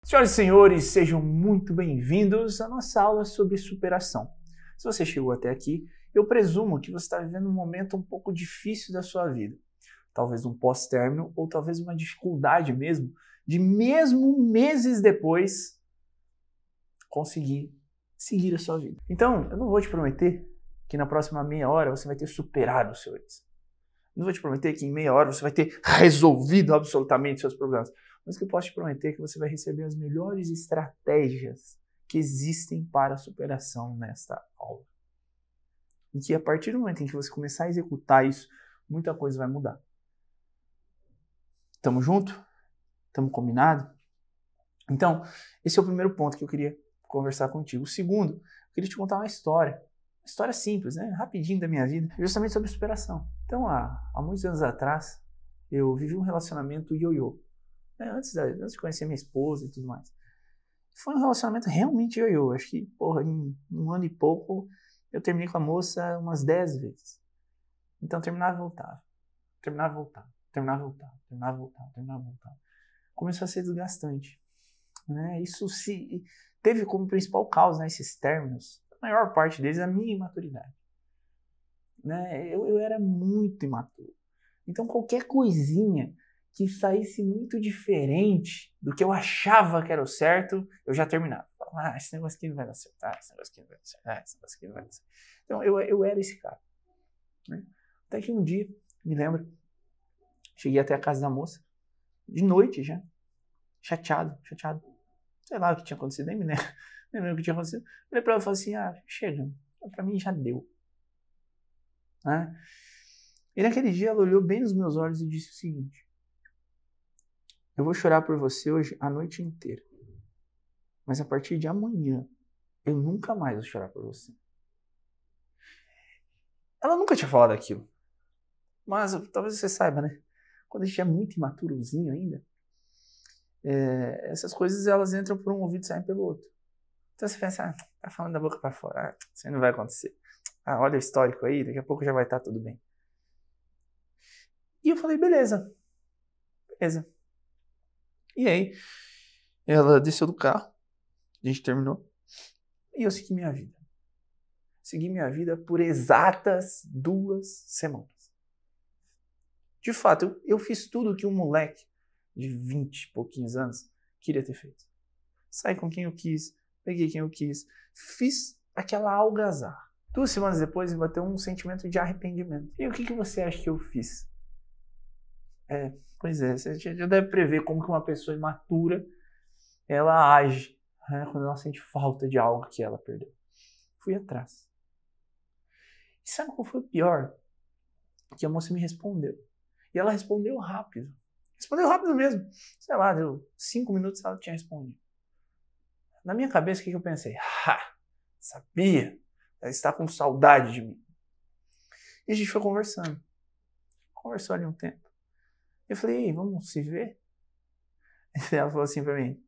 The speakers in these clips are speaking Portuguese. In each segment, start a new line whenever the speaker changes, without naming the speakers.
Senhoras e senhores, sejam muito bem-vindos à nossa aula sobre superação. Se você chegou até aqui, eu presumo que você está vivendo um momento um pouco difícil da sua vida. Talvez um pós-término ou talvez uma dificuldade mesmo de mesmo meses depois conseguir seguir a sua vida. Então, eu não vou te prometer que na próxima meia hora você vai ter superado o seu ex. Não vou te prometer que em meia hora você vai ter resolvido absolutamente seus problemas. Mas o que eu posso te prometer é que você vai receber as melhores estratégias que existem para a superação nesta aula. E que a partir do momento em que você começar a executar isso, muita coisa vai mudar. Tamo junto? Tamo combinado? Então, esse é o primeiro ponto que eu queria conversar contigo. O segundo, eu queria te contar uma história. Uma história simples, né? Rapidinho da minha vida, justamente sobre superação. Então, há muitos anos atrás, eu vivi um relacionamento ioiô. Antes de conhecer minha esposa e tudo mais. Foi um relacionamento realmente ioiô. Acho que, em um ano e pouco, eu terminei com a moça umas 10 vezes. Então, terminava e voltava. Terminava e voltava. Terminava e voltava. Terminava e voltava. Terminava e voltava. Começou a ser desgastante. Né? Isso teve como principal causa, né, esses términos, a maior parte deles, a minha imaturidade. Né? Eu era muito imaturo. Então, qualquer coisinha que saísse muito diferente do que eu achava que era o certo, eu já terminava. Esse negócio aqui não vai dar certo. Esse negócio aqui não vai dar certo. Esse negócio aqui não vai dar certo. Então, eu era esse cara. Né? Até que um dia, me lembro, cheguei até a casa da moça, de noite já, chateado. Sei lá o que tinha acontecido, nem lembro o que tinha acontecido. Falei pra ela e falei assim, chega, pra mim já deu. Né? E naquele dia ela olhou bem nos meus olhos e disse o seguinte: eu vou chorar por você hoje a noite inteira. Mas a partir de amanhã, eu nunca mais vou chorar por você. Ela nunca tinha falado aquilo. Mas talvez você saiba, né? Quando a gente é muito imaturozinho ainda, essas coisas elas entram por um ouvido e saem pelo outro. Então você pensa, tá falando da boca pra fora. Isso aí não vai acontecer. Olha o histórico aí, daqui a pouco já vai estar tudo bem. E eu falei, beleza. E aí, ela desceu do carro, a gente terminou, e eu segui minha vida. Segui minha vida por exatas 2 semanas. De fato, eu fiz tudo que um moleque de 20 e pouquinhos anos queria ter feito. Saí com quem eu quis, peguei quem eu quis, fiz aquela algazarra. 2 semanas depois me bateu um sentimento de arrependimento. E o que você acha que eu fiz? Pois é, você já deve prever como que uma pessoa imatura ela age, né, quando ela sente falta de algo que ela perdeu. Fui atrás. E sabe qual foi o pior? Que a moça me respondeu. E ela respondeu rápido. Respondeu rápido mesmo. Sei lá, deu 5 minutos e ela tinha respondido. Na minha cabeça, o que eu pensei? Sabia. Ela está com saudade de mim. E a gente foi conversando. Conversou ali um tempo. Eu falei, vamos se ver? E ela falou assim pra mim,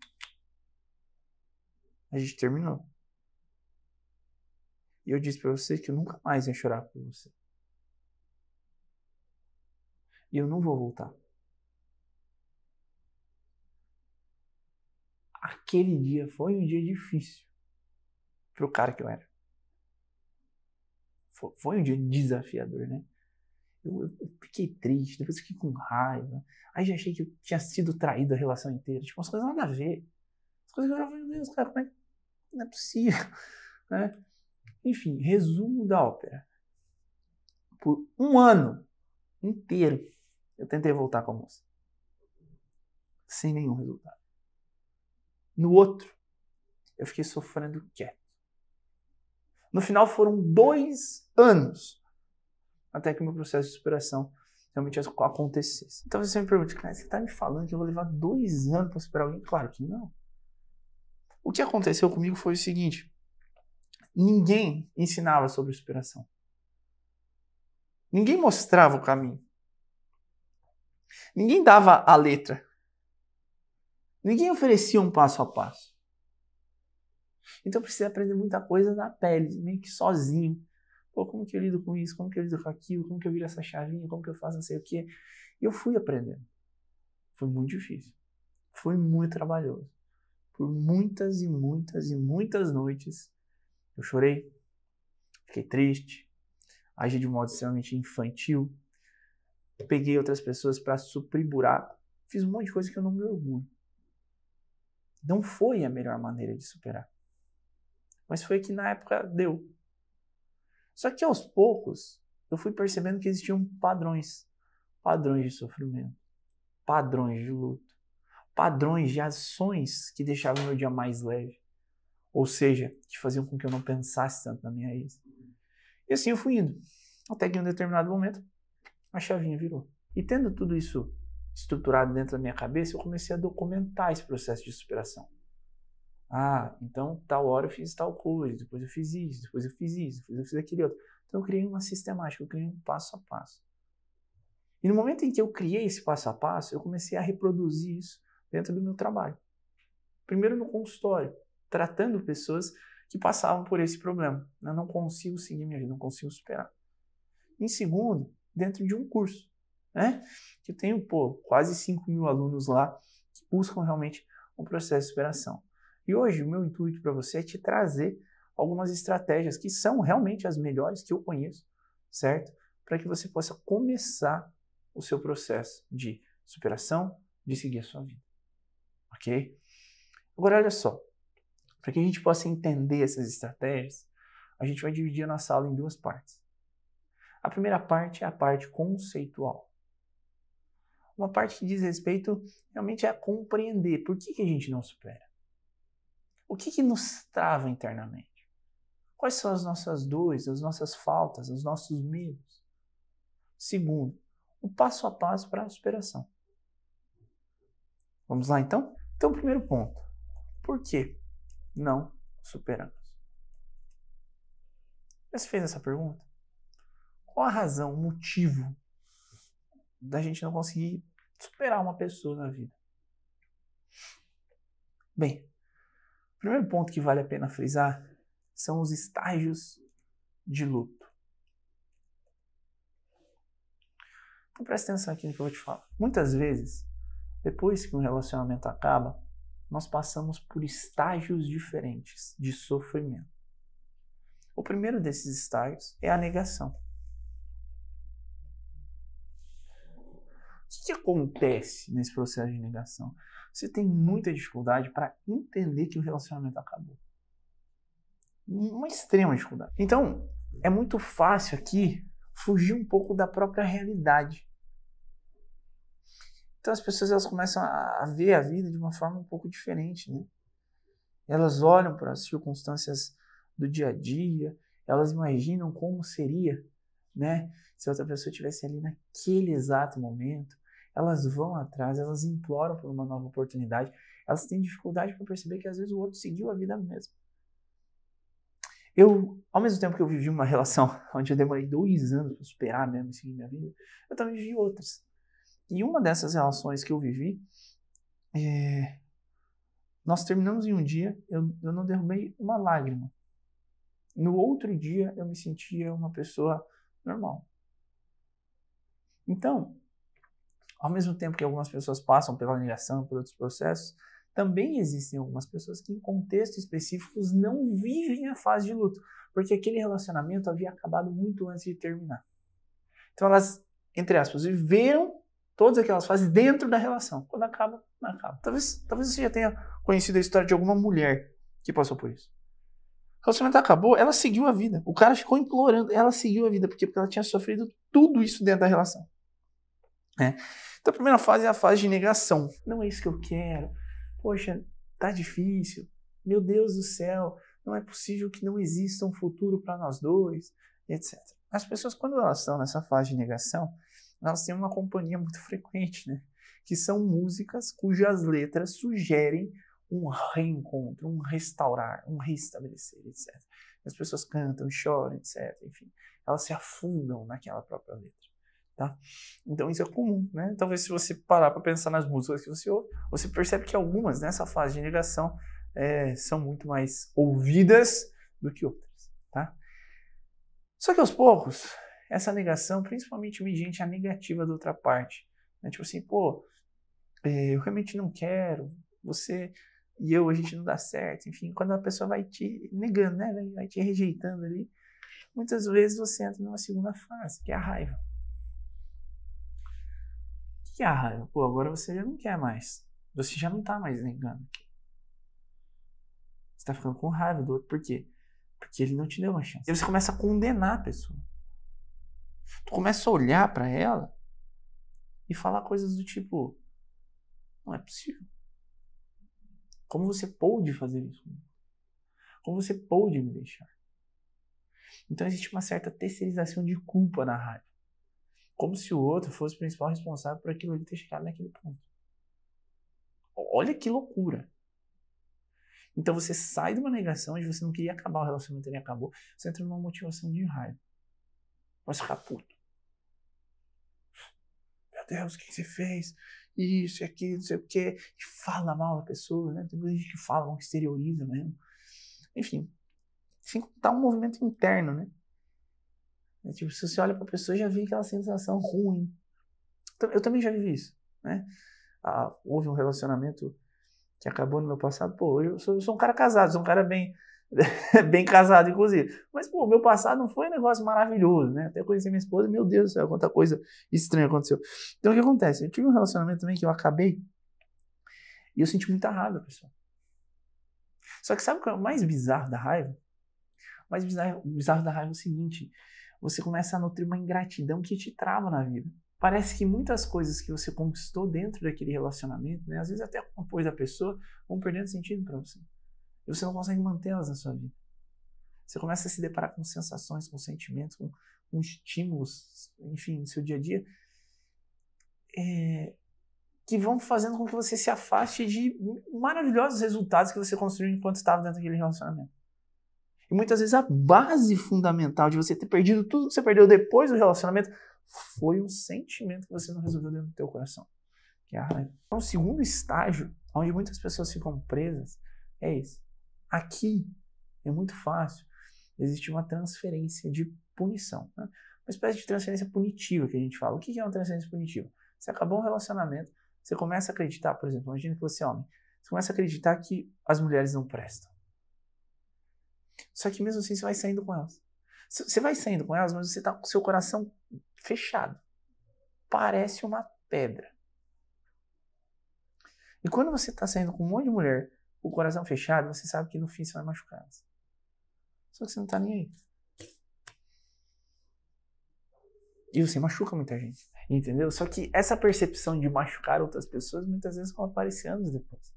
a gente terminou. E eu disse pra você que eu nunca mais ia chorar por você. E eu não vou voltar. Aquele dia foi um dia difícil pro cara que eu era. Foi um dia desafiador, né? Eu fiquei triste, depois fiquei com raiva. Aí já achei que eu tinha sido traído a relação inteira. Tipo, umas coisas nada a ver. As coisas que eu já falei, meu Deus, cara, como é que não é possível? Né? Enfim, resumo da ópera. Por 1 ano inteiro, eu tentei voltar com a moça. Sem nenhum resultado. No outro, eu fiquei sofrendo quieto. No final foram 2 anos até que o meu processo de superação realmente acontecesse. Então você me pergunta, cara, você está me falando que eu vou levar 2 anos para superar alguém? Claro que não. O que aconteceu comigo foi o seguinte: ninguém ensinava sobre superação. Ninguém mostrava o caminho. Ninguém dava a letra. Ninguém oferecia um passo a passo. Então eu precisei aprender muita coisa na pele, meio que sozinho. Como que eu lido com isso? Como que eu lido com aquilo? Como que eu viro essa chavinha? Como que eu faço não sei o quê? E eu fui aprendendo. Foi muito difícil. Foi muito trabalhoso. por muitas e muitas e muitas noites, eu chorei, fiquei triste, agi de um modo extremamente infantil, peguei outras pessoas para suprir buraco, fiz um monte de coisa que eu não me orgulho. Não foi a melhor maneira de superar. Mas foi que na época deu. Só que aos poucos, eu fui percebendo que existiam padrões. Padrões de sofrimento. Padrões de luto. Padrões de ações que deixavam meu dia mais leve. Ou seja, que faziam com que eu não pensasse tanto na minha ex. E assim eu fui indo. Até que em um determinado momento, a chavinha virou. E tendo tudo isso estruturado dentro da minha cabeça, eu comecei a documentar esse processo de superação. Então tal hora eu fiz tal coisa, depois eu fiz isso, depois eu fiz isso, depois eu fiz aquele outro. Então eu criei uma sistemática, eu criei um passo a passo. E no momento em que eu criei esse passo a passo, eu comecei a reproduzir isso dentro do meu trabalho. Primeiro no consultório, tratando pessoas que passavam por esse problema. Eu não consigo seguir minha vida, não consigo superar. Em segundo, dentro de um curso, né? Que eu tenho, quase 5.000 alunos lá que buscam realmente um processo de superação. E hoje o meu intuito para você é te trazer algumas estratégias que são realmente as melhores que eu conheço, certo? Para que você possa começar o seu processo de superação, de seguir a sua vida. Ok? Agora olha só, para que a gente possa entender essas estratégias, a gente vai dividir a nossa aula em duas partes. A primeira parte é a parte conceitual. Uma parte que diz respeito realmente a compreender por que a gente não supera. O que nos trava internamente? Quais são as nossas dores, as nossas faltas, os nossos medos? Segundo, o passo a passo para a superação. Vamos lá então? Então, primeiro ponto. Por que não superamos? Já se fez essa pergunta? Qual a razão, o motivo da gente não conseguir superar uma pessoa na vida? Bem, o primeiro ponto que vale a pena frisar são os estágios de luto. Então presta atenção aqui no que eu vou te falar. Muitas vezes, depois que um relacionamento acaba, nós passamos por estágios diferentes de sofrimento. O primeiro desses estágios é a negação. O que acontece nesse processo de negação? Você tem muita dificuldade para entender que o relacionamento acabou. Uma extrema dificuldade. Então, é muito fácil aqui fugir um pouco da própria realidade. Então, as pessoas elas começam a ver a vida de uma forma um pouco diferente, né? Elas olham para as circunstâncias do dia a dia, elas imaginam como seria, né? Se outra pessoa estivesse ali naquele exato momento. Elas vão atrás, elas imploram por uma nova oportunidade, elas têm dificuldade para perceber que às vezes o outro seguiu a vida mesmo. Ao mesmo tempo que eu vivi uma relação onde eu demorei 2 anos para superar mesmo e seguir minha vida, eu também vivi outras. E uma dessas relações que eu vivi, nós terminamos em um dia, eu não derrubei uma lágrima. No outro dia, eu me sentia uma pessoa normal. Então, ao mesmo tempo que algumas pessoas passam pela negação, por outros processos, também existem algumas pessoas que em contextos específicos não vivem a fase de luto, porque aquele relacionamento havia acabado muito antes de terminar. Então elas, entre aspas, viveram todas aquelas fases dentro da relação. Quando acaba, não acaba. Talvez você já tenha conhecido a história de alguma mulher que passou por isso. O relacionamento acabou, ela seguiu a vida. O cara ficou implorando, ela seguiu a vida, porque ela tinha sofrido tudo isso dentro da relação. Então a primeira fase é a fase de negação. Não é isso que eu quero. Poxa, tá difícil. Meu Deus do céu, não é possível que não exista um futuro para nós dois, etc. As pessoas, quando elas estão nessa fase de negação, elas têm uma companhia muito frequente, né? Que são músicas cujas letras sugerem um reencontro, um restaurar, um restabelecer, etc. As pessoas cantam, choram, etc. Enfim, elas se afundam naquela própria letra. Tá? Então isso é comum, né? Talvez se você parar para pensar nas músicas que você ouve, você percebe que algumas nessa fase de negação são muito mais ouvidas do que outras, tá? Só que aos poucos, essa negação, principalmente mediante a negativa da outra parte, né? Tipo assim, eu realmente não quero, você e a gente não dá certo. Enfim, quando a pessoa vai te negando, né? Vai te rejeitando ali, muitas vezes você entra numa segunda fase, que é a raiva. O que é a raiva? Pô, agora você já não quer mais. Você já não tá mais negando. Você tá ficando com raiva do outro. Por quê? Porque ele não te deu uma chance. E você começa a condenar a pessoa. Tu começa a olhar pra ela e falar coisas do tipo: não é possível. Como você pôde fazer isso? Como você pôde me deixar? Então existe uma certa terceirização de culpa na raiva. Como se o outro fosse o principal responsável por aquilo ele ter chegado naquele ponto. Olha que loucura. Então você sai de uma negação onde você não queria acabar o relacionamento, ele acabou. Você entra numa motivação de raiva. Vai ficar puto. Meu Deus, o que você fez? Isso e aquilo, não sei o quê. E fala mal da pessoa, né? Tem muita gente que fala mal, que exterioriza mesmo. Enfim, sem contar um movimento interno, né? É tipo, se você olha pra pessoa, já vê aquela sensação ruim. Eu também já vivi isso, né? Houve um relacionamento que acabou no meu passado. Pô, eu sou um cara casado, sou um cara bem, bem casado, inclusive. Mas, pô, meu passado não foi um negócio maravilhoso, né? Até conheci minha esposa, meu Deus do céu, quanta coisa estranha aconteceu. Então, o que acontece? Eu tive um relacionamento também que eu acabei e eu senti muita raiva, pessoal. Só que sabe o que é o mais bizarro da raiva? O mais bizarro da raiva é o seguinte: você começa a nutrir uma ingratidão que te trava na vida. Parece que muitas coisas que você conquistou dentro daquele relacionamento, né, às vezes até com o apoio da pessoa, vão perdendo sentido para você. E você não consegue mantê-las na sua vida. Você começa a se deparar com sensações, com sentimentos, com estímulos, enfim, no seu dia a dia, que vão fazendo com que você se afaste de maravilhosos resultados que você construiu enquanto estava dentro daquele relacionamento. E muitas vezes a base fundamental de você ter perdido tudo que você perdeu depois do relacionamento foi um sentimento que você não resolveu dentro do teu coração, que é a raiva. Então, o segundo estágio, onde muitas pessoas ficam presas, é esse. Aqui é muito fácil. Existe uma transferência de punição, né? Uma espécie de transferência punitiva que a gente fala. O que é uma transferência punitiva? Você acabou um relacionamento, você começa a acreditar, por exemplo, imagina que você é homem, você começa a acreditar que as mulheres não prestam. Só que mesmo assim você vai saindo com elas. Você vai saindo com elas, mas você está com o seu coração fechado. Parece uma pedra. E quando você está saindo com um monte de mulher com o coração fechado, você sabe que no fim você vai machucar elas. Só que você não está nem aí. E você machuca muita gente. Entendeu? Só que essa percepção de machucar outras pessoas muitas vezes vai aparecer anos depois.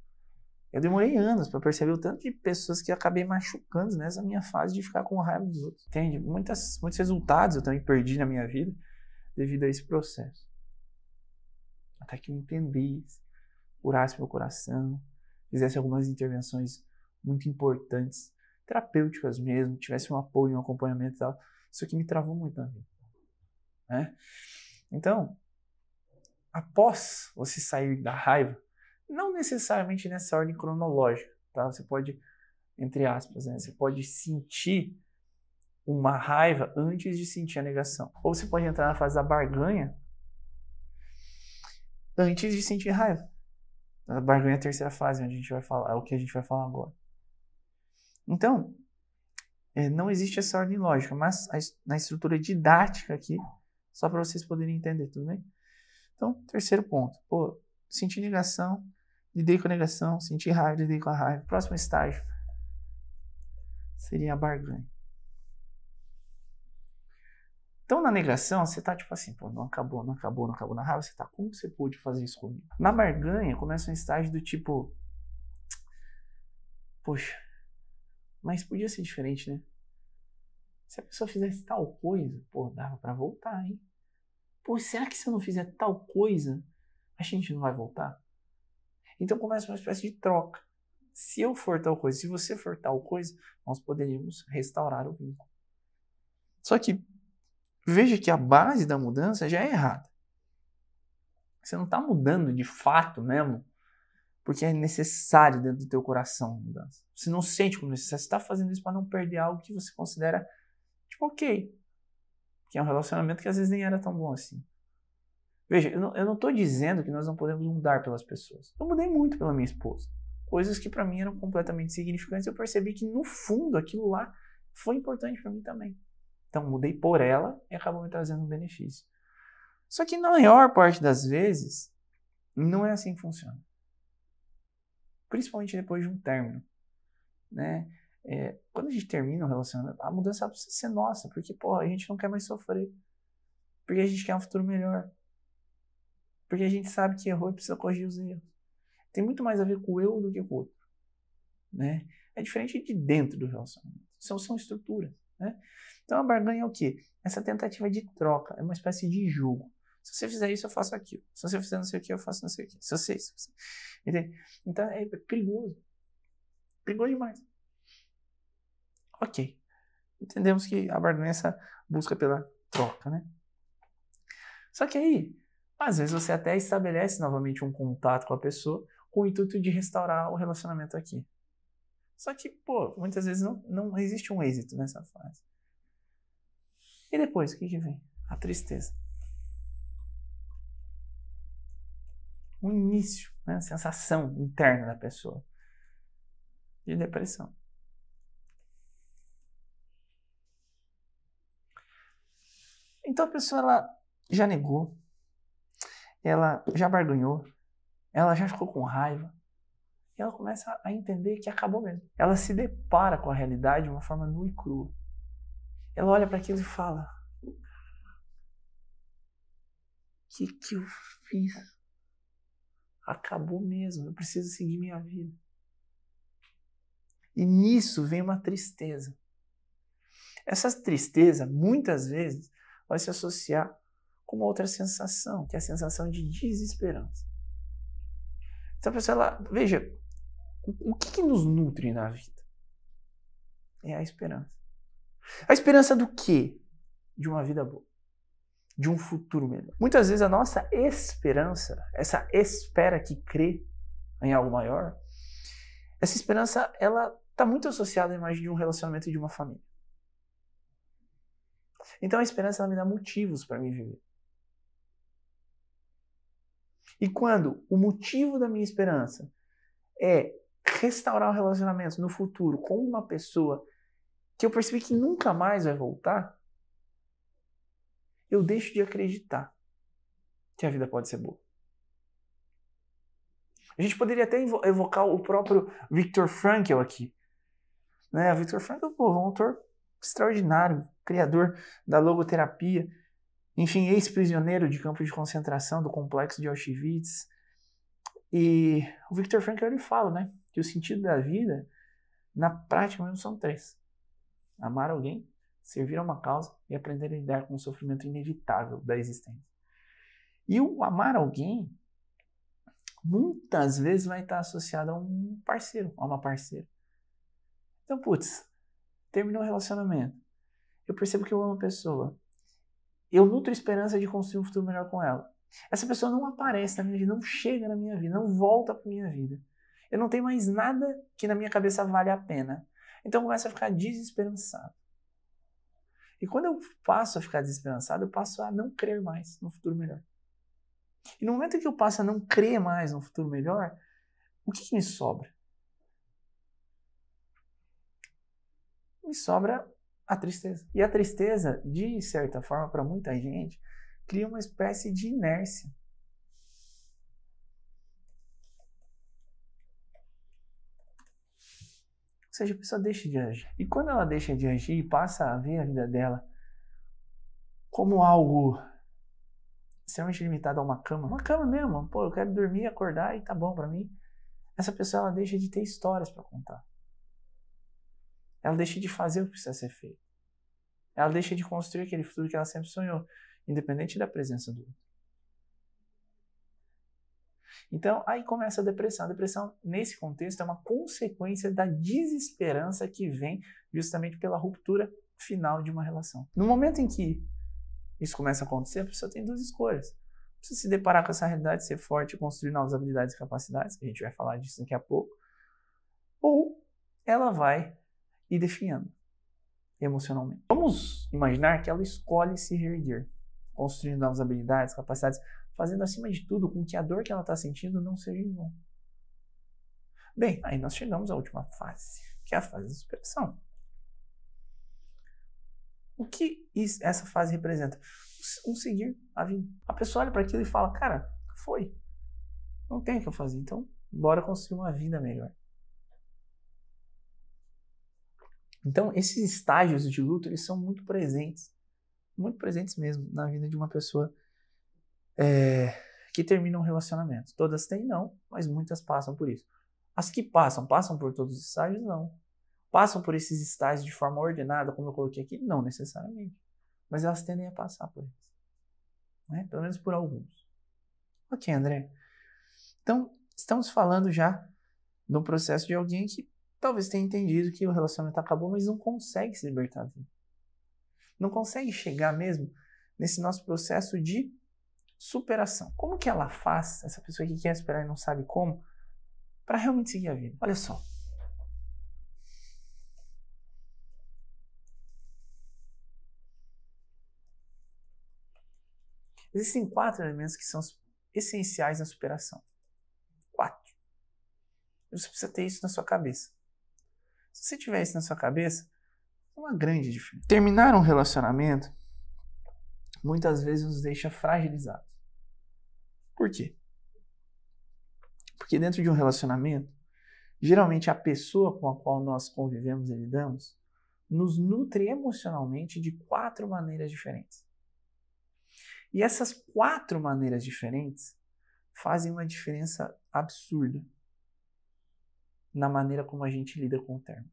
Eu demorei anos para perceber o tanto de pessoas que eu acabei machucando nessa minha fase de ficar com raiva dos outros. Entende? Muitos resultados eu também perdi na minha vida devido a esse processo. Até que eu entendesse, curasse meu coração, fizesse algumas intervenções muito importantes, terapêuticas mesmo, tivesse um apoio, um acompanhamento e tal. Isso aqui me travou muito na vida. Né? Então, após você sair da raiva, não necessariamente nessa ordem cronológica, tá? Você pode, entre aspas, né? Você pode sentir uma raiva antes de sentir a negação. Ou você pode entrar na fase da barganha antes de sentir raiva. A barganha é a terceira fase, onde a gente vai falar, é o que a gente vai falar agora. Então, não existe essa ordem lógica, mas na estrutura didática aqui, só para vocês poderem entender, tudo bem? Então, terceiro ponto. Pô, sentir negação, lidei com a negação, senti raiva, lidei com a raiva. Próximo estágio seria a barganha. Então, na negação, você tá tipo assim, pô, não acabou. Na raiva, você tá, como você pôde fazer isso comigo? Na barganha, começa um estágio do tipo, poxa, mas podia ser diferente, né? Se a pessoa fizesse tal coisa, pô, dava pra voltar, hein? Pô, será que se eu não fizer tal coisa, a gente não vai voltar? Então começa uma espécie de troca. Se eu for tal coisa, se você for tal coisa, nós poderíamos restaurar o vínculo. Só que veja que a base da mudança já é errada. Você não está mudando de fato mesmo, porque é necessário dentro do teu coração a mudança. Você não sente como necessário. Você está fazendo isso para não perder algo que você considera, tipo, ok. Que é um relacionamento que às vezes nem era tão bom assim. Veja, eu não estou dizendo que nós não podemos mudar pelas pessoas. Eu mudei muito pela minha esposa. coisas que para mim eram completamente insignificantes, eu percebi que no fundo aquilo lá foi importante para mim também. Então mudei por ela e acabou me trazendo um benefício. Só que na maior parte das vezes, não é assim que funciona. Principalmente depois de um término, né? Quando a gente termina um relacionamento, a mudança precisa ser nossa, porque a gente não quer mais sofrer. Porque a gente quer um futuro melhor. Porque a gente sabe que errou e precisa corrigir os erros. Tem muito mais a ver com o eu do que com o outro, né? É diferente de dentro do relacionamento. São estruturas, né? Então a barganha é o quê? Essa tentativa de troca, é uma espécie de jogo. Se você fizer isso, eu faço aquilo. Se você fizer não sei o que, eu faço não sei o que. Se você... Entende? Então é perigoso. Perigoso demais. Ok. Entendemos que a barganha é essa busca pela troca, né? Só que aí, às vezes você até estabelece novamente um contato com a pessoa com o intuito de restaurar o relacionamento aqui. Só que, muitas vezes não existe um êxito nessa fase. E depois, o que vem? A tristeza. Um início, né? A sensação interna da pessoa de depressão. Então a pessoa ela já negou, ela já barganhou, ela já ficou com raiva, e ela começa a entender que acabou mesmo. Ela se depara com a realidade de uma forma nua e crua. Ela olha para aquilo e fala: o que eu fiz? Acabou mesmo, eu preciso seguir minha vida. E nisso vem uma tristeza. Essa tristeza, muitas vezes, vai se associar com uma outra sensação, que é a sensação de desesperança. Então, pessoal, veja, o que nos nutre na vida? É a esperança. A esperança do quê? De uma vida boa. De um futuro melhor. Muitas vezes a nossa esperança, essa espera que crê em algo maior, essa esperança, ela está muito associada à imagem de um relacionamento e de uma família. Então a esperança ela me dá motivos para me viver. E quando o motivo da minha esperança é restaurar o relacionamento no futuro com uma pessoa que eu percebi que nunca mais vai voltar, eu deixo de acreditar que a vida pode ser boa. A gente poderia até evocar o próprio Viktor Frankl aqui. Né? O Viktor Frankl é um autor extraordinário, criador da logoterapia, enfim, ex-prisioneiro de campo de concentração do complexo de Auschwitz. E o Viktor Frankl ele fala, né, que o sentido da vida, na prática mesmo, são 3. Amar alguém, servir a uma causa e aprender a lidar com o sofrimento inevitável da existência. E o amar alguém, muitas vezes vai estar associado a um parceiro, a uma parceira. Então, terminou o relacionamento. Eu percebo que eu amo a pessoa. Eu nutro esperança de construir um futuro melhor com ela. Essa pessoa não aparece na minha vida, não chega na minha vida, não volta para minha vida. Eu não tenho mais nada que na minha cabeça vale a pena. Então eu começo a ficar desesperançado. E quando eu passo a ficar desesperançado, eu passo a não crer mais no futuro melhor. E no momento que eu passo a não crer mais no futuro melhor, o que me sobra? Me sobra a tristeza. E a tristeza, de certa forma, para muita gente, cria uma espécie de inércia. Ou seja, a pessoa deixa de agir. E quando ela deixa de agir e passa a ver a vida dela como algo extremamente limitado a uma cama mesmo, eu quero dormir, acordar e tá bom para mim. Essa pessoa ela deixa de ter histórias para contar. Ela deixa de fazer o que precisa ser feito. Ela deixa de construir aquele futuro que ela sempre sonhou, independente da presença do outro. Então, aí começa a depressão. A depressão, nesse contexto, é uma consequência da desesperança que vem justamente pela ruptura final de uma relação. No momento em que isso começa a acontecer, a pessoa tem 2 escolhas. Precisa se deparar com essa realidade, ser forte e construir novas habilidades e capacidades, que a gente vai falar disso daqui a pouco. Ou ela vai ir definhando emocionalmente. Vamos imaginar que ela escolhe se reerguer, construindo novas habilidades, capacidades, fazendo acima de tudo com que a dor que ela está sentindo não seja em vão. Bem, aí nós chegamos à última fase, que é a fase da superação. O que essa fase representa? Um seguir a vida. A pessoa olha para aquilo e fala, cara, foi. Não tem o que eu fazer, então bora construir uma vida melhor. Então, esses estágios de luto, eles são muito presentes mesmo na vida de uma pessoa que termina um relacionamento. Todas têm, não, mas muitas passam por isso. As que passam por todos os estágios? Não. Passam por esses estágios de forma ordenada, como eu coloquei aqui? Não necessariamente. Mas elas tendem a passar por isso. Né? Pelo menos por alguns. Ok, André. Então, estamos falando já no processo de alguém que talvez tenha entendido que o relacionamento acabou, mas não consegue se libertar dele. Não consegue chegar mesmo nesse nosso processo de superação. Como que ela faz, essa pessoa que quer esperar e não sabe como, para realmente seguir a vida? Olha só. Existem 4 elementos que são essenciais na superação. 4. Você precisa ter isso na sua cabeça. Se você tiver isso na sua cabeça, é uma grande diferença. Terminar um relacionamento muitas vezes nos deixa fragilizados. Por quê? Porque dentro de um relacionamento, geralmente a pessoa com a qual nós convivemos e lidamos nos nutre emocionalmente de 4 maneiras diferentes. E essas 4 maneiras diferentes fazem uma diferença absurda na maneira como a gente lida com o término.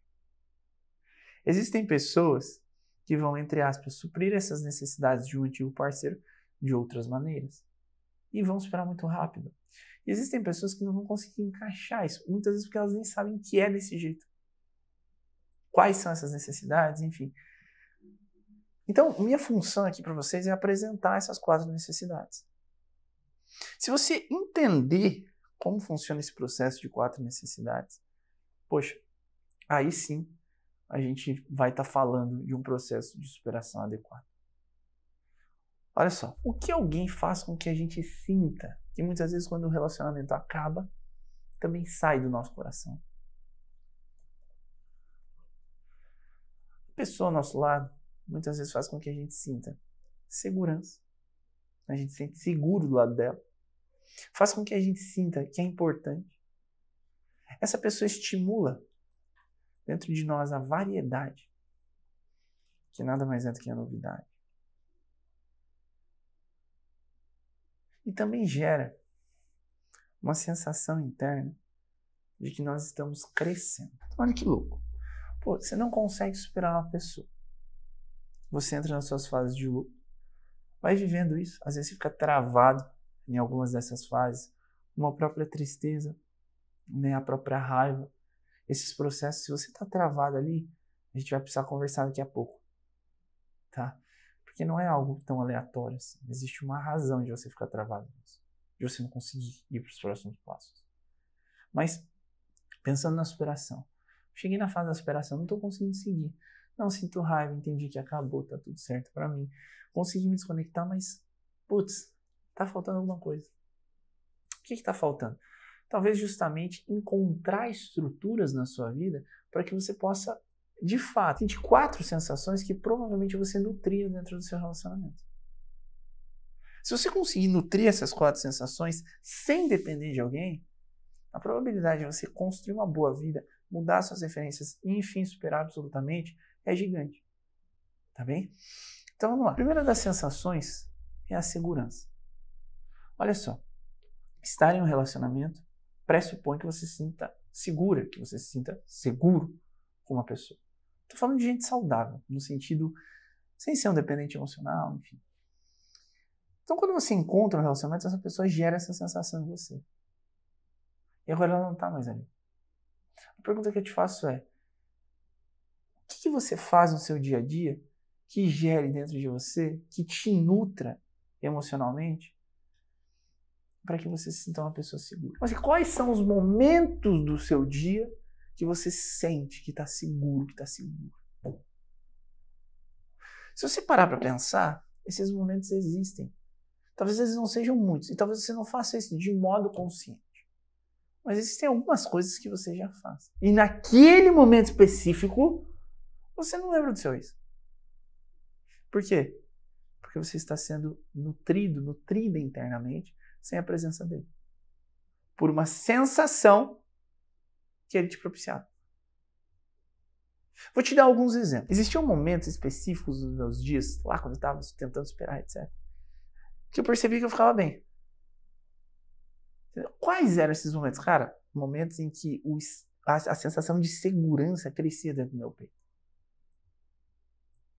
Existem pessoas que vão, entre aspas, suprir essas necessidades de um antigo parceiro de outras maneiras. E vão superar muito rápido. E existem pessoas que não vão conseguir encaixar isso, muitas vezes porque elas nem sabem que é desse jeito. Quais são essas necessidades, enfim. Então, minha função aqui para vocês é apresentar essas 4 necessidades. Se você entender como funciona esse processo de 4 necessidades, poxa, aí sim a gente vai estar falando de um processo de superação adequado. Olha só, o que alguém faz com que a gente sinta que muitas vezes quando o relacionamento acaba, também sai do nosso coração. A pessoa ao nosso lado muitas vezes faz com que a gente sinta segurança. A gente se sente seguro do lado dela. Faz com que a gente sinta que é importante. Essa pessoa estimula dentro de nós a variedade, que nada mais é do que a novidade. E também gera uma sensação interna de que nós estamos crescendo. Olha que louco. Pô, você não consegue superar uma pessoa. Você entra nas suas fases de luto, vai vivendo isso. Às vezes você fica travado em algumas dessas fases. Uma própria tristeza, né? A própria raiva. Esses processos, se você está travado ali, a gente vai precisar conversar daqui a pouco. Tá? Porque não é algo tão aleatório assim. Existe uma razão de você ficar travado nisso. De você não conseguir ir para os próximos passos. Mas, pensando na superação. Cheguei na fase da superação, não estou conseguindo seguir. Não, sinto raiva, entendi que acabou, tá tudo certo para mim. Consegui me desconectar, mas, putz, tá faltando alguma coisa. O que tá faltando? Talvez justamente encontrar estruturas na sua vida para que você possa, de fato, sentir 4 sensações que provavelmente você nutria dentro do seu relacionamento. Se você conseguir nutrir essas 4 sensações sem depender de alguém, a probabilidade de você construir uma boa vida, mudar suas referências e, enfim, superar absolutamente é gigante. Tá bem? Então vamos lá. A primeira das sensações é a segurança. Olha só. Estar em um relacionamento pressupõe que você se sinta segura, que você se sinta seguro com uma pessoa. Estou falando de gente saudável, no sentido sem ser um dependente emocional, enfim. Então quando você encontra um relacionamento, essa pessoa gera essa sensação em você. E agora ela não está mais ali. A pergunta que eu te faço é: o que você faz no seu dia a dia que gere dentro de você, que te nutra emocionalmente, para que você se sinta uma pessoa segura? Mas quais são os momentos do seu dia que você sente que está seguro, que está seguro? Se você parar para pensar, esses momentos existem. Talvez eles não sejam muitos, e talvez você não faça isso de modo consciente. Mas existem algumas coisas que você já faz. E naquele momento específico, você não lembra do seu ex. Por quê? Porque você está sendo nutrida internamente, sem a presença dele. Por uma sensação que ele te propiciava. Vou te dar alguns exemplos. Existiam momentos específicos nos meus dias, lá quando eu estava tentando superar, etc., que eu percebi que eu ficava bem. Quais eram esses momentos? Cara, momentos em que a sensação de segurança crescia dentro do meu peito.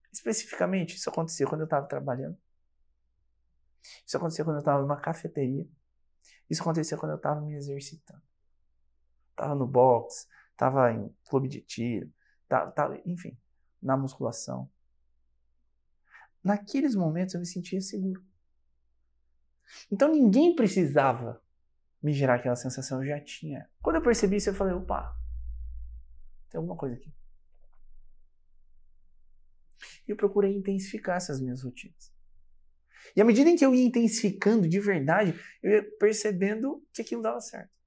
Especificamente, isso acontecia quando eu estava trabalhando. Isso acontecia quando eu estava numa cafeteria. Isso acontecia quando eu estava me exercitando. Estava no boxe, estava em clube de tiro, enfim, na musculação. Naqueles momentos eu me sentia seguro. Então ninguém precisava me gerar aquela sensação, eu já tinha. Quando eu percebi isso, eu falei, opa, tem alguma coisa aqui. E eu procurei intensificar essas minhas rotinas. E à medida em que eu ia intensificando de verdade, eu ia percebendo que aquilo dava certo.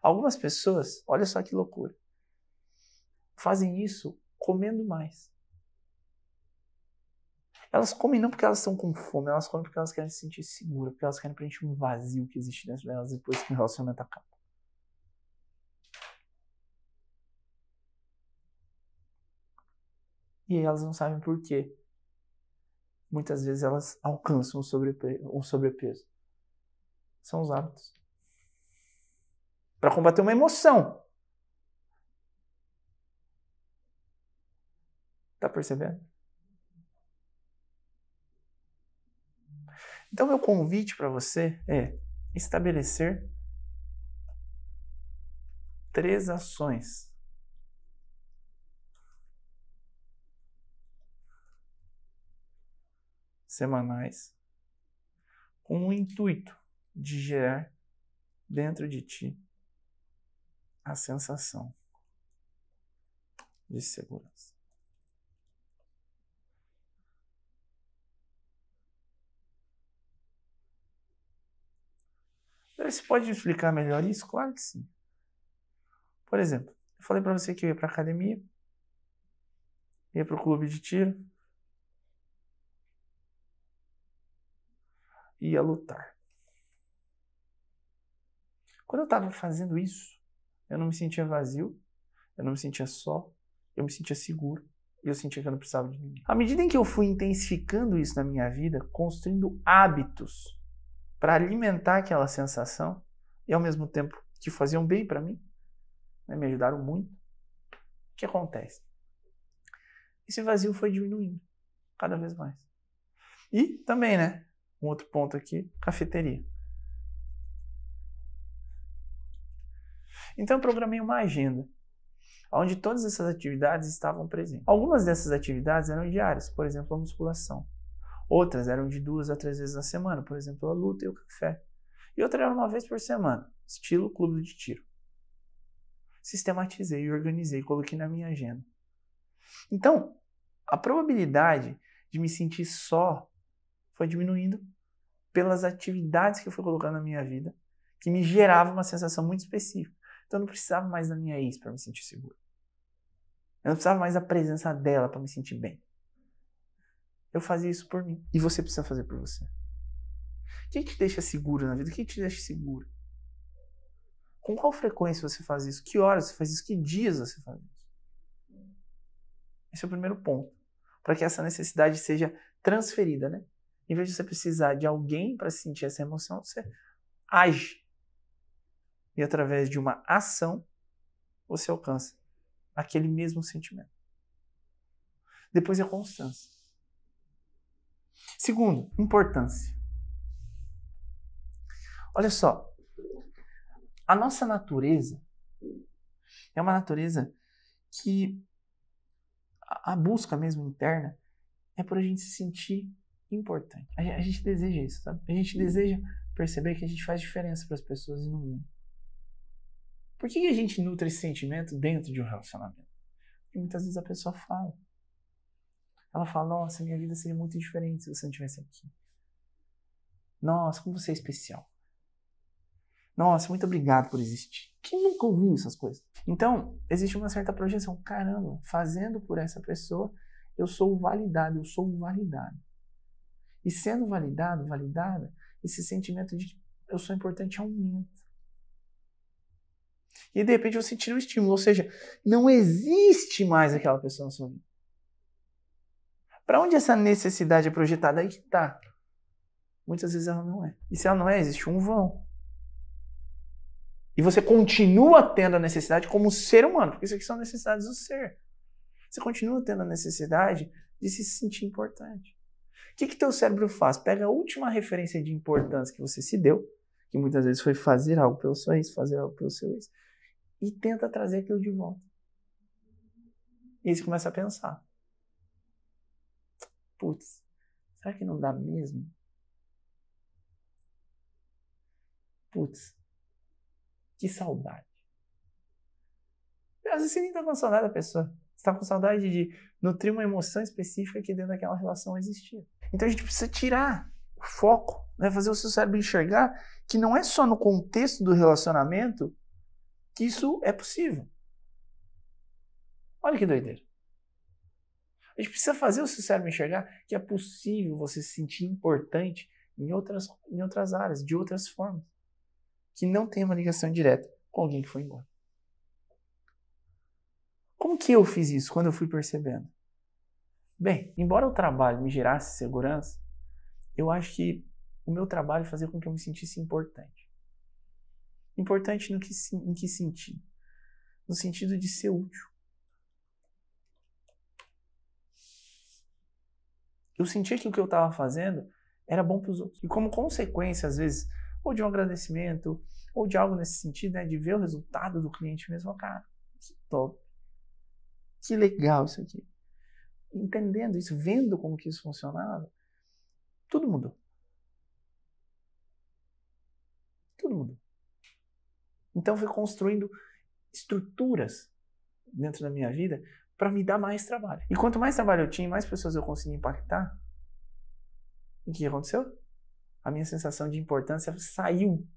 Algumas pessoas, olha só que loucura, fazem isso comendo mais. Elas comem não porque elas estão com fome, elas comem porque elas querem se sentir seguras, porque elas querem preencher um vazio que existe dentro delas depois que o relacionamento acaba. E aí elas não sabem por quê. Muitas vezes elas alcançam um sobrepeso. São os hábitos. Para combater uma emoção. Tá percebendo? Então, meu convite para você é estabelecer 3 ações semanais com o intuito de gerar dentro de ti a sensação de segurança. Você pode me explicar melhor isso? Claro que sim. Por exemplo, eu falei para você que eu ia para a academia, ia para o clube de tiro, ia lutar. Quando eu estava fazendo isso, eu não me sentia vazio, eu não me sentia só, eu me sentia seguro e eu sentia que eu não precisava de ninguém. À medida em que eu fui intensificando isso na minha vida, construindo hábitos para alimentar aquela sensação e ao mesmo tempo que faziam bem para mim, né, me ajudaram muito, o que acontece? Esse vazio foi diminuindo cada vez mais. E também, né, um outro ponto aqui, cafeteria. Então eu programei uma agenda onde todas essas atividades estavam presentes. Algumas dessas atividades eram diárias, por exemplo, a musculação. Outras eram de 2 a 3 vezes na semana, por exemplo, a luta e o café. E outra era uma vez por semana, estilo clube de tiro. Sistematizei, organizei, coloquei na minha agenda. Então, a probabilidade de me sentir só foi diminuindo pelas atividades que eu fui colocando na minha vida, que me geravam uma sensação muito específica. Então eu não precisava mais da minha ex para me sentir seguro. Eu não precisava mais da presença dela para me sentir bem. Eu fazia isso por mim. E você precisa fazer por você. O que te deixa seguro na vida? O que te deixa seguro? Com qual frequência você faz isso? Que horas você faz isso? Que dias você faz isso? Esse é o primeiro ponto. Para que essa necessidade seja transferida, né? Em vez de você precisar de alguém para sentir essa emoção, você age. E através de uma ação, você alcança aquele mesmo sentimento. Depois é constância. Segundo, importância. Olha só, a nossa natureza é uma natureza que a busca mesmo interna é por a gente se sentir importante. A gente deseja isso, sabe? A gente deseja perceber que a gente faz diferença para as pessoas e no mundo. Por que a gente nutre esse sentimento dentro de um relacionamento? Porque muitas vezes a pessoa fala. Ela fala, nossa, minha vida seria muito diferente se você não estivesse aqui. Nossa, como você é especial. Nossa, muito obrigado por existir. Quem nunca ouviu essas coisas? Então, existe uma certa projeção. Caramba, fazendo por essa pessoa, eu sou validado, eu sou validado. E sendo validado, validada, esse sentimento de eu sou importante aumenta. E de repente você tira o estímulo, ou seja, não existe mais aquela pessoa na sua vida. Para onde essa necessidade é projetada? Aí que tá. Muitas vezes ela não é. E se ela não é, existe um vão. E você continua tendo a necessidade como ser humano, porque isso aqui são necessidades do ser. Você continua tendo a necessidade de se sentir importante. O que teu cérebro faz? Pega a última referência de importância que você se deu, que muitas vezes foi fazer algo pelo seu ex, fazer algo pelo seu ex, e tenta trazer aquilo de volta. E aí você começa a pensar. Putz, será que não dá mesmo? Putz, que saudade. Às vezes você nem está com saudade da pessoa. Você está com saudade de nutrir uma emoção específica que dentro daquela relação existia. Então a gente precisa tirar o foco, né? Fazer o seu cérebro enxergar que não é só no contexto do relacionamento que isso é possível. Olha que doideira. A gente precisa fazer o seu cérebro enxergar que é possível você se sentir importante em outras áreas, de outras formas, que não tem uma ligação direta com alguém que foi embora. Como que eu fiz isso quando eu fui percebendo? Bem, embora o trabalho me gerasse segurança, eu acho que o meu trabalho fazia com que eu me sentisse importante. Importante em que sentido? No sentido de ser útil. Eu sentia que o que eu estava fazendo era bom para os outros. E como consequência, às vezes, ou de um agradecimento, ou de algo nesse sentido, né, de ver o resultado do cliente mesmo, cara, que top. Que legal isso aqui. Entendendo isso, vendo como que isso funcionava, tudo mudou. Tudo mudou. Então fui construindo estruturas dentro da minha vida para me dar mais trabalho. E quanto mais trabalho eu tinha, mais pessoas eu conseguia impactar. O que aconteceu? A minha sensação de importância saiu.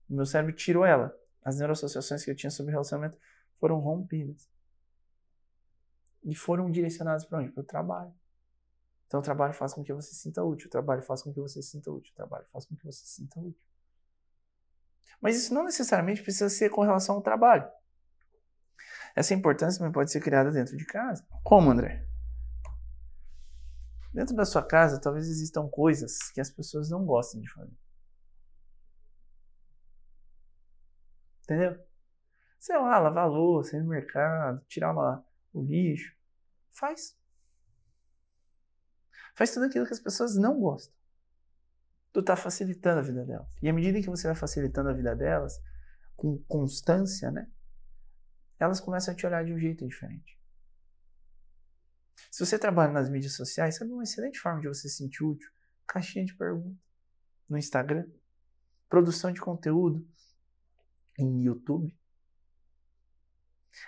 O meu cérebro tirou ela. As neuroassociações que eu tinha sobre relacionamento foram rompidas. E foram direcionadas para onde? Para o trabalho. Então o trabalho faz com que você se sinta útil. O trabalho faz com que você se sinta útil. O trabalho faz com que você se sinta útil. Mas isso não necessariamente precisa ser com relação ao trabalho. Essa importância também pode ser criada dentro de casa. Como, André? Dentro da sua casa, talvez existam coisas que as pessoas não gostem de fazer. Entendeu? Sei lá, lavar a louça, ir no mercado, tirar o lixo. Faz. Faz tudo aquilo que as pessoas não gostam. Tu tá facilitando a vida delas. E à medida que você vai facilitando a vida delas, com constância, né? Elas começam a te olhar de um jeito diferente. Se você trabalha nas mídias sociais, sabe uma excelente forma de você se sentir útil? Caixinha de perguntas no Instagram, produção de conteúdo em YouTube,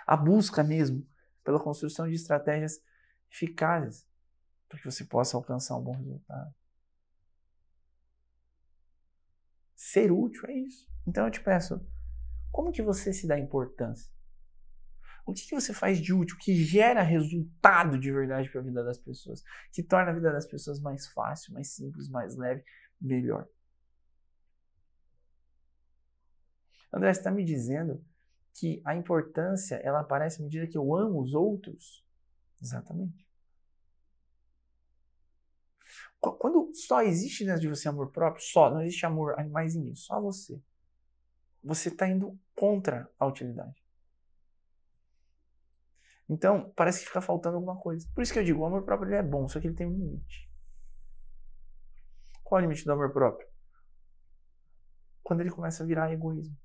a busca mesmo pela construção de estratégias eficazes para que você possa alcançar um bom resultado. Ser útil é isso. Então eu te peço, como que você se dá importância? O que você faz de útil que gera resultado de verdade para a vida das pessoas? Que torna a vida das pessoas mais fácil, mais simples, mais leve, melhor. André, você está me dizendo que a importância ela aparece à medida que eu amo os outros? Exatamente. Quando só existe dentro de você amor próprio, não existe amor a mais ninguém, só você. Você está indo contra a utilidade. Então, parece que fica faltando alguma coisa. Por isso que eu digo, o amor próprio ele é bom, só que ele tem um limite. Qual é o limite do amor próprio? Quando ele começa a virar egoísmo.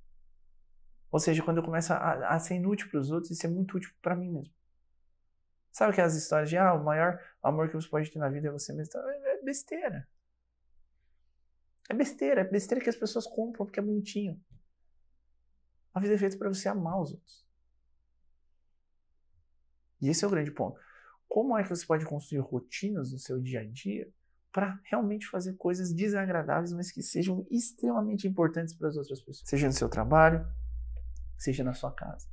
Ou seja, quando eu começo a ser inútil para os outros e ser muito útil para mim mesmo. Sabe aquelas histórias de, o maior amor que você pode ter na vida é você mesmo? É besteira. É besteira que as pessoas compram porque é bonitinho. A vida é feita para você amar os outros. E esse é o grande ponto. Como é que você pode construir rotinas no seu dia a dia para realmente fazer coisas desagradáveis, mas que sejam extremamente importantes para as outras pessoas. Seja no seu trabalho, seja na sua casa.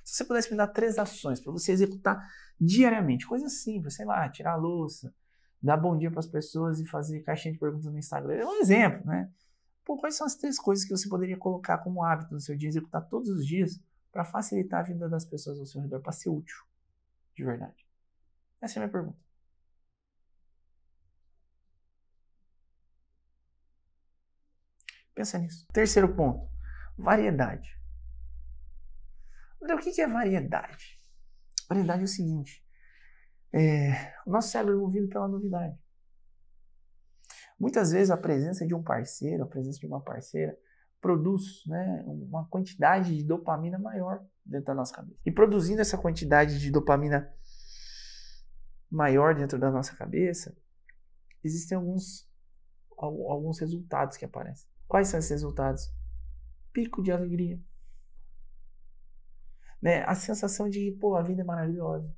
Se você pudesse me dar 3 ações para você executar diariamente, coisas simples, sei lá, tirar a louça, dar bom dia para as pessoas e fazer caixinha de perguntas no Instagram, é um exemplo, né? Pô, quais são as 3 coisas que você poderia colocar como hábito no seu dia, executar todos os dias para facilitar a vida das pessoas ao seu redor, para ser útil, de verdade? Essa é a minha pergunta. Pensa nisso. Terceiro ponto, variedade. André, o que é variedade? Variedade é o seguinte, o nosso cérebro é movido pela novidade. Muitas vezes a presença de um parceiro, a presença de uma parceira, produz, né, uma quantidade de dopamina maior dentro da nossa cabeça. E produzindo essa quantidade de dopamina maior dentro da nossa cabeça, existem alguns resultados que aparecem. Quais são esses resultados? Pico de alegria. Né? A sensação de, pô, a vida é maravilhosa.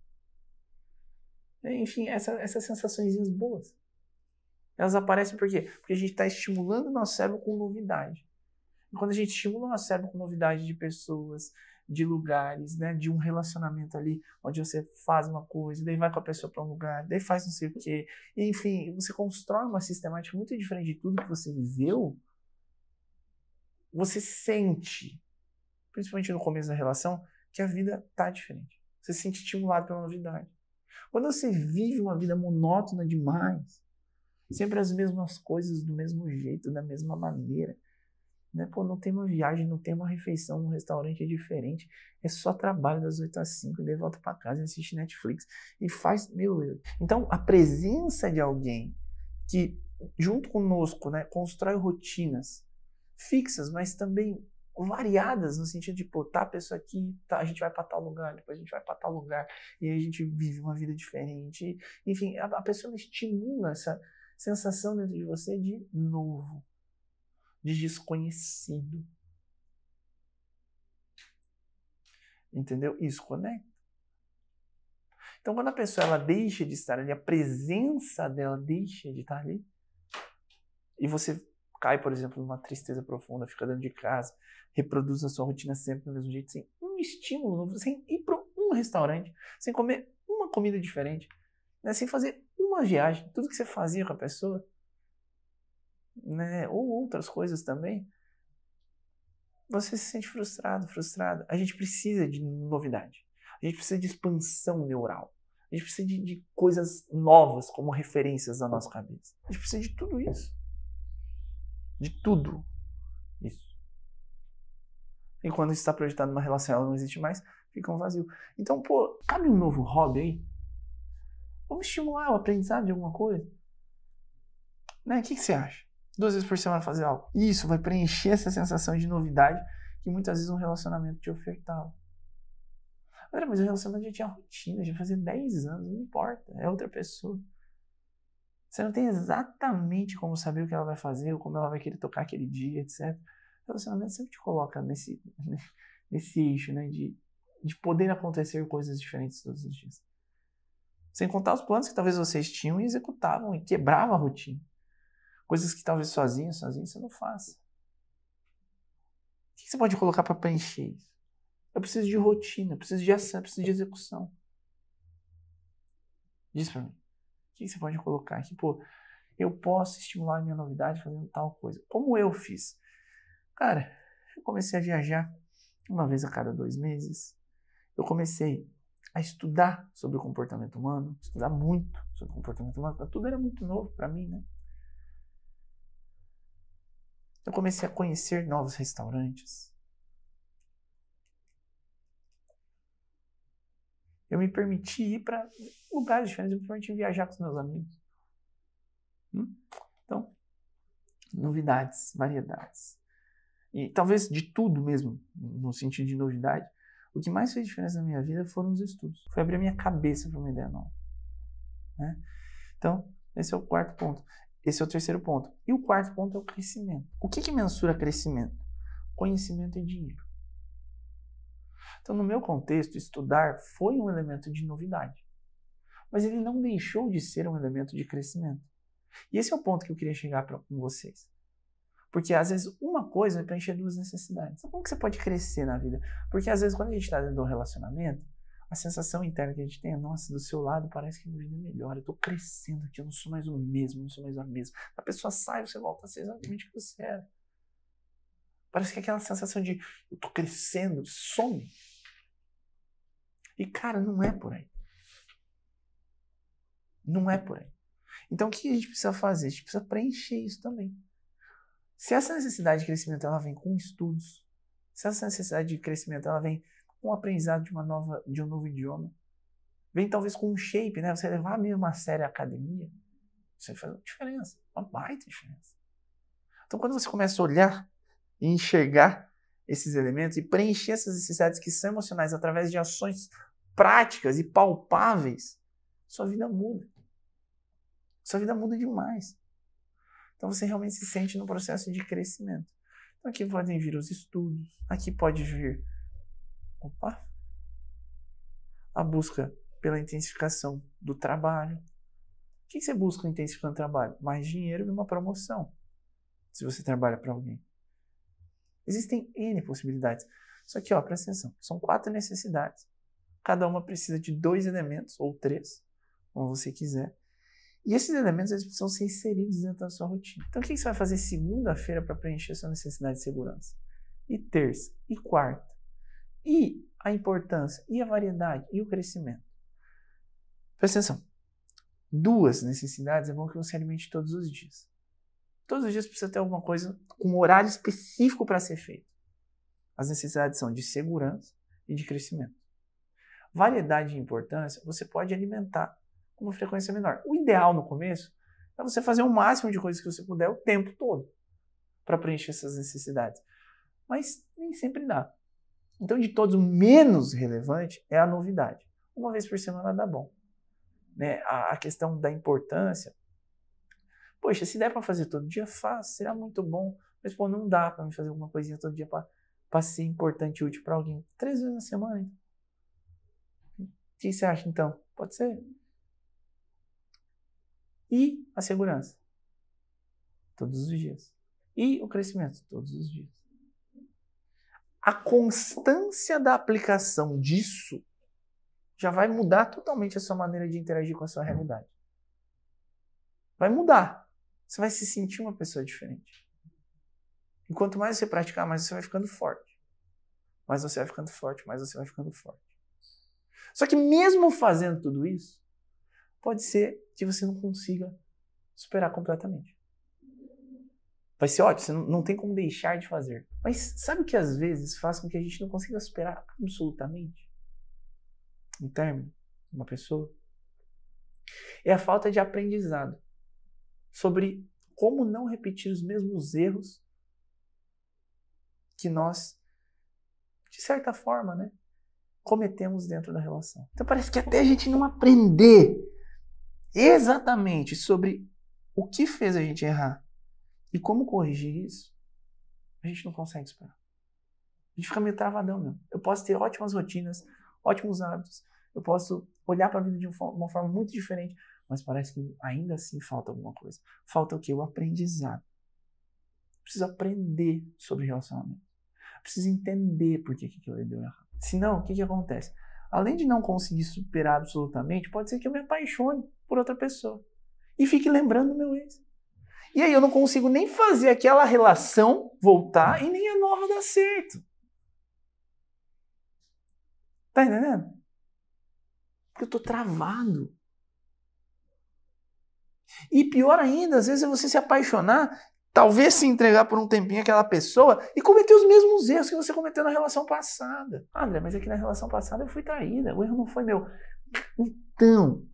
Enfim, essas sensações boas. Elas aparecem por quê? Porque a gente está estimulando o nosso cérebro com novidade. E quando a gente estimula o nosso cérebro com novidade de pessoas, de lugares, né, de um relacionamento ali, onde você faz uma coisa, daí vai com a pessoa para um lugar, daí faz não sei o quê. E, enfim, você constrói uma sistemática muito diferente de tudo que você viveu. Você sente, principalmente no começo da relação, que a vida está diferente. Você se sente estimulado pela novidade. Quando você vive uma vida monótona demais, sempre as mesmas coisas do mesmo jeito, da mesma maneira, né? Pô, não tem uma viagem, não tem uma refeição, um restaurante é diferente, é só trabalho das 8 às 5, daí volta para casa e assiste Netflix e faz, meu Deus. Então, a presença de alguém que, junto conosco, né, constrói rotinas fixas, mas também variadas, no sentido de, pô, tá, a pessoa aqui, tá, a gente vai para tal lugar, depois a gente vai para tal lugar, e aí a gente vive uma vida diferente. Enfim, a pessoa estimula essa sensação dentro de você de novo, de desconhecido. Entendeu? Isso conecta. Então, quando a pessoa ela deixa de estar ali, a presença dela deixa de estar ali, e você cai, por exemplo, numa tristeza profunda, fica dentro de casa, reproduz a sua rotina sempre do mesmo jeito, sem um estímulo novo, sem ir para um restaurante, sem comer uma comida diferente, né? Sem fazer uma viagem, tudo que você fazia com a pessoa, né? Ou outras coisas também, você se sente frustrado, frustrada. A gente precisa de novidade, a gente precisa de expansão neural, a gente precisa de coisas novas como referências na nossa cabeça. A gente precisa de tudo isso. De tudo isso. E quando isso está projetado numa relação, ela não existe mais, fica um vazio. Então, pô, cabe um novo hobby aí? Vamos estimular o aprendizado de alguma coisa? Né? O que você acha? 2 vezes por semana fazer algo. Isso vai preencher essa sensação de novidade que muitas vezes um relacionamento te ofertava. Mas o relacionamento já tinha rotina, já fazia 10 anos, não importa, é outra pessoa. Você não tem exatamente como saber o que ela vai fazer, ou como ela vai querer tocar aquele dia, etc. O relacionamento sempre te coloca nesse eixo, né, de poder acontecer coisas diferentes todos os dias. Sem contar os planos que talvez vocês tinham e executavam, e quebravam a rotina. Coisas que talvez sozinho você não faça. O que você pode colocar para preencher isso? Eu preciso de rotina, eu preciso de ação, eu preciso de execução. Diz para mim. O que você pode colocar aqui? Pô, eu posso estimular a minha novidade fazendo tal coisa. Como eu fiz? Cara, eu comecei a viajar uma vez a cada 2 meses. Eu comecei a estudar sobre o comportamento humano, estudar muito sobre o comportamento humano. Tudo era muito novo para mim, né? Eu comecei a conhecer novos restaurantes. Eu me permiti ir para lugares diferentes, eu me permiti viajar com os meus amigos. Então, novidades, variedades. E talvez de tudo mesmo, no sentido de novidade, o que mais fez diferença na minha vida foram os estudos. Foi abrir a minha cabeça para uma ideia nova. Né? Então, esse é o 4º ponto. Esse é o 3º ponto. E o 4º ponto é o crescimento. O que mensura crescimento? Conhecimento e dinheiro. Então, no meu contexto, estudar foi um elemento de novidade. mas ele não deixou de ser um elemento de crescimento. E esse é o ponto que eu queria chegar com vocês. Porque às vezes uma coisa vai preencher duas necessidades. Como que você pode crescer na vida? Porque às vezes quando a gente está dentro de um relacionamento, a sensação interna que a gente tem é, nossa, do seu lado parece que a minha vida é melhor, eu estou crescendo aqui, eu não sou mais o mesmo, não sou mais a mesma. A pessoa sai, você volta a ser exatamente o que você era. Parece que aquela sensação de eu estou crescendo some. E cara, não é por aí. Não é por aí. Então o que a gente precisa fazer? A gente precisa preencher isso também. Se essa necessidade de crescimento ela vem com estudos, se essa necessidade de crescimento ela vem com o aprendizado de um novo idioma, vem talvez com um shape, né? Você levar mesmo a sério a academia, isso faz uma diferença, uma baita diferença. Então quando você começa a olhar e enxergar esses elementos e preencher essas necessidades que são emocionais através de ações práticas e palpáveis, sua vida muda. Sua vida muda demais. Então você realmente se sente no processo de crescimento. Então aqui podem vir os estudos, aqui pode vir a busca pela intensificação do trabalho. O que você busca intensificando o trabalho? Mais dinheiro e uma promoção, se você trabalha para alguém. Existem N possibilidades. Só que, presta atenção, são 4 necessidades. Cada uma precisa de 2 elementos, ou 3, como você quiser. E esses elementos eles precisam ser inseridos dentro da sua rotina. Então o que você vai fazer segunda-feira para preencher a sua necessidade de segurança? E terça? E quarta? E a importância? E a variedade? E o crescimento? Presta atenção. 2 necessidades é bom que você alimente todos os dias. Todos os dias precisa ter alguma coisa com um horário específico para ser feito. As necessidades são de segurança e de crescimento. Variedade e importância você pode alimentar com uma frequência menor. O ideal no começo é você fazer o máximo de coisas que você puder o tempo todo para preencher essas necessidades. Mas nem sempre dá. Então, de todos, o menos relevante é a novidade. Uma vez por semana dá bom. Né? A questão da importância, poxa, se der para fazer todo dia, faz, será muito bom. Mas, não dá para me fazer alguma coisinha todo dia para ser importante e útil para alguém. 3 vezes na semana, então. O que você acha, então? Pode ser. E a segurança? Todos os dias. E o crescimento? Todos os dias. A constância da aplicação disso já vai mudar totalmente a sua maneira de interagir com a sua realidade. Vai mudar. Você vai se sentir uma pessoa diferente. E quanto mais você praticar, mais você vai ficando forte. Mais você vai ficando forte, mais você vai ficando forte. Só que mesmo fazendo tudo isso, pode ser que você não consiga superar completamente. Vai ser ótimo, você não tem como deixar de fazer. Mas sabe o que às vezes faz com que a gente não consiga superar absolutamente um término, uma pessoa? É a falta de aprendizado sobre como não repetir os mesmos erros que nós, de certa forma, né, cometemos dentro da relação. Então parece que até a gente não aprender exatamente sobre o que fez a gente errar e como corrigir isso, a gente não consegue esperar. A gente fica meio travadão mesmo. Eu posso ter ótimas rotinas, ótimos hábitos, eu posso olhar para a vida de uma forma muito diferente, mas parece que ainda assim falta alguma coisa. Falta o quê? O aprendizado. Eu preciso aprender sobre relacionamento. Eu preciso entender por que aquilo deu errado. Senão, o que acontece? Além de não conseguir superar absolutamente, pode ser que eu me apaixone por outra pessoa e fique lembrando do meu ex. E aí eu não consigo nem fazer aquela relação voltar e nem a nova dar certo. Tá entendendo? Porque eu tô travado. E pior ainda, às vezes é você se apaixonar, talvez se entregar por um tempinho àquela pessoa e cometer os mesmos erros que você cometeu na relação passada. André, mas é que na relação passada eu fui traída, o erro não foi meu. Então,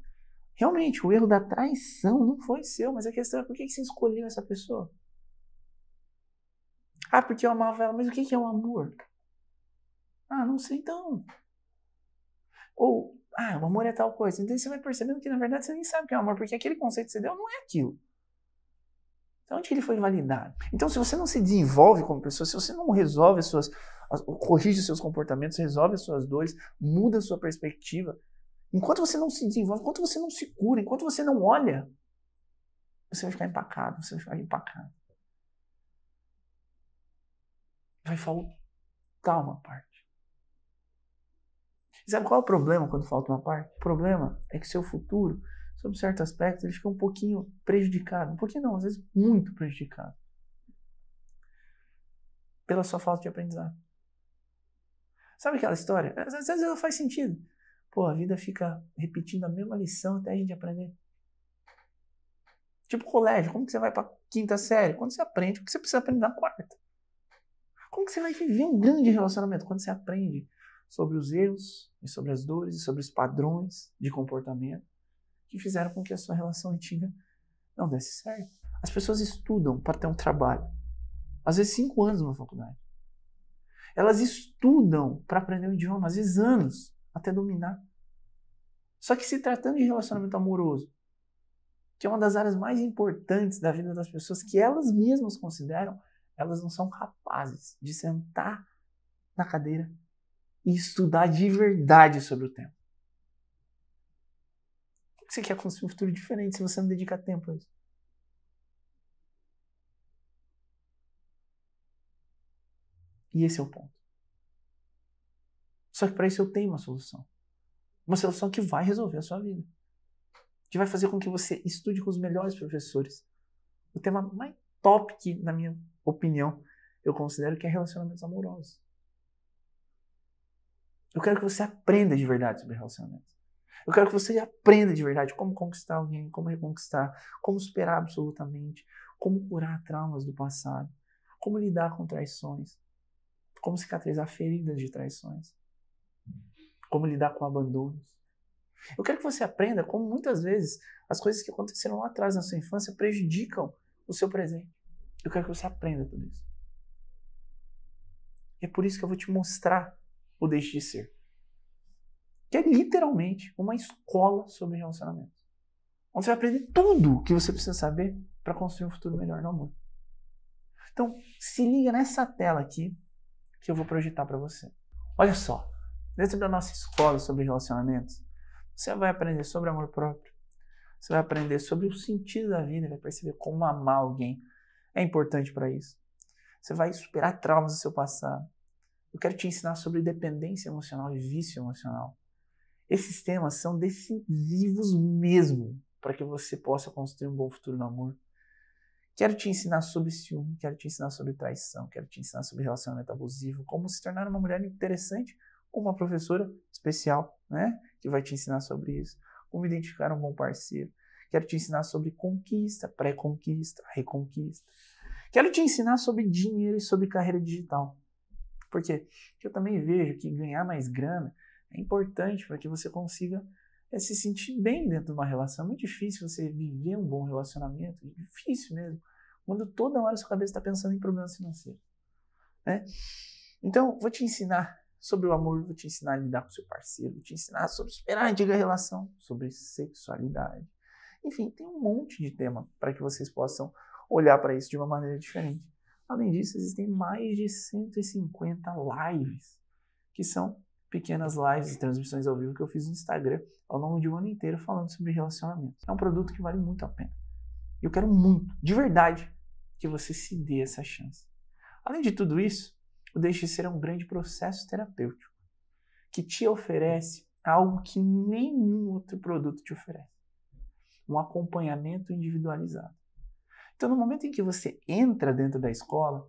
realmente, o erro da traição não foi seu, mas a questão é por que você escolheu essa pessoa? Ah, porque eu amava ela, mas o que é o amor? Ah, não sei então. Ou, o amor é tal coisa. Então você vai percebendo que na verdade você nem sabe o que é o amor, porque aquele conceito que você deu não é aquilo. Então onde que ele foi validado? Então se você não se desenvolve como pessoa, se você não resolve corrige os seus comportamentos, resolve as suas dores, muda a sua perspectiva, Enquanto você não se desenvolve, enquanto você não se cura, enquanto você não olha, você vai ficar empacado, você vai ficar empacado. Vai faltar uma parte. E sabe qual é o problema quando falta uma parte? O problema é que seu futuro, sob certo aspecto, ele fica um pouquinho prejudicado. Um pouquinho não, às vezes muito prejudicado. Pela sua falta de aprendizado. Sabe aquela história? Às vezes ela faz sentido. Pô, a vida fica repetindo a mesma lição até a gente aprender. Tipo colégio, como que você vai pra quinta série? Quando você aprende o que você precisa aprender na quarta. Como que você vai viver um grande relacionamento? Quando você aprende sobre os erros, e sobre as dores, e sobre os padrões de comportamento que fizeram com que a sua relação antiga não desse certo. As pessoas estudam para ter um trabalho. Às vezes 5 anos numa faculdade. Elas estudam para aprender um idioma, às vezes anos, até dominar. Só que se tratando de relacionamento amoroso, que é uma das áreas mais importantes da vida das pessoas, que elas mesmas consideram, elas não são capazes de sentar na cadeira e estudar de verdade sobre o tema. Como você quer construir um futuro diferente se você não dedica tempo a isso? E esse é o ponto. Só que para isso eu tenho uma solução. Uma solução que vai resolver a sua vida. Que vai fazer com que você estude com os melhores professores. O tema mais top que, na minha opinião, eu considero que é relacionamentos amorosos. Eu quero que você aprenda de verdade sobre relacionamentos. Eu quero que você aprenda de verdade como conquistar alguém, como reconquistar, como superar absolutamente, como curar traumas do passado, como lidar com traições, como cicatrizar feridas de traições, como lidar com abandonos. Eu quero que você aprenda como muitas vezes as coisas que aconteceram lá atrás na sua infância prejudicam o seu presente. Eu quero que você aprenda tudo isso. E é por isso que eu vou te mostrar o Deixe de Ser. Que é literalmente uma escola sobre relacionamentos. Onde você vai aprender tudo o que você precisa saber para construir um futuro melhor no amor. Então, se liga nessa tela aqui que eu vou projetar para você. Olha só, dentro da nossa escola sobre relacionamentos, você vai aprender sobre amor próprio. Você vai aprender sobre o sentido da vida, vai perceber como amar alguém é importante para isso. Você vai superar traumas do seu passado. Eu quero te ensinar sobre dependência emocional e vício emocional. Esses temas são decisivos mesmo para que você possa construir um bom futuro no amor. Quero te ensinar sobre ciúme, quero te ensinar sobre traição, quero te ensinar sobre relacionamento abusivo, como se tornar uma mulher interessante com uma professora especial, né? Que vai te ensinar sobre isso, como identificar um bom parceiro. Quero te ensinar sobre conquista, pré-conquista, reconquista. Quero te ensinar sobre dinheiro e sobre carreira digital. Por quê? Porque eu também vejo que ganhar mais grana é importante para que você consiga se sentir bem dentro de uma relação. É muito difícil você viver um bom relacionamento, é difícil mesmo, quando toda hora sua cabeça está pensando em problemas financeiros. Né? Então, vou te ensinar sobre o amor, vou te ensinar a lidar com seu parceiro, vou te ensinar sobre superar a antiga relação, sobre sexualidade. Enfim, tem um monte de tema para que vocês possam olhar para isso de uma maneira diferente. Além disso, existem mais de 150 lives, que são pequenas lives e transmissões ao vivo que eu fiz no Instagram ao longo de um ano inteiro falando sobre relacionamentos. É um produto que vale muito a pena. E eu quero muito, de verdade, que você se dê essa chance. Além de tudo isso, o Deixe de Ser é um grande processo terapêutico que te oferece algo que nenhum outro produto te oferece. Um acompanhamento individualizado. Então, no momento em que você entra dentro da escola,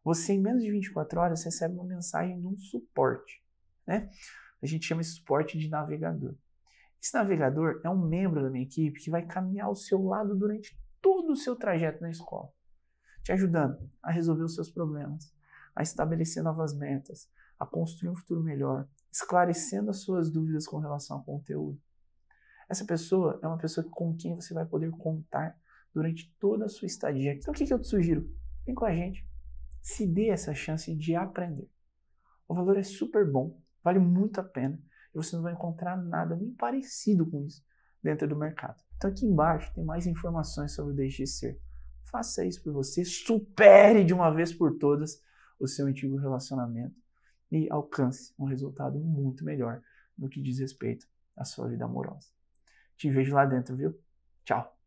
você, em menos de 24 horas, recebe uma mensagem de um suporte. Né? A gente chama esse suporte de navegador. Esse navegador é um membro da minha equipe que vai caminhar ao seu lado durante todo o seu trajeto na escola, te ajudando a resolver os seus problemas, a estabelecer novas metas, a construir um futuro melhor, esclarecendo as suas dúvidas com relação ao conteúdo. Essa pessoa é uma pessoa com quem você vai poder contar durante toda a sua estadia. Então, o que eu te sugiro? Vem com a gente, se dê essa chance de aprender. O valor é super bom, vale muito a pena e você não vai encontrar nada nem parecido com isso dentro do mercado. Então, aqui embaixo tem mais informações sobre o Deixe de Ser. Faça isso por você, supere de uma vez por todas o seu antigo relacionamento e alcance um resultado muito melhor no que diz respeito a sua vida amorosa. Te vejo lá dentro, viu? Tchau.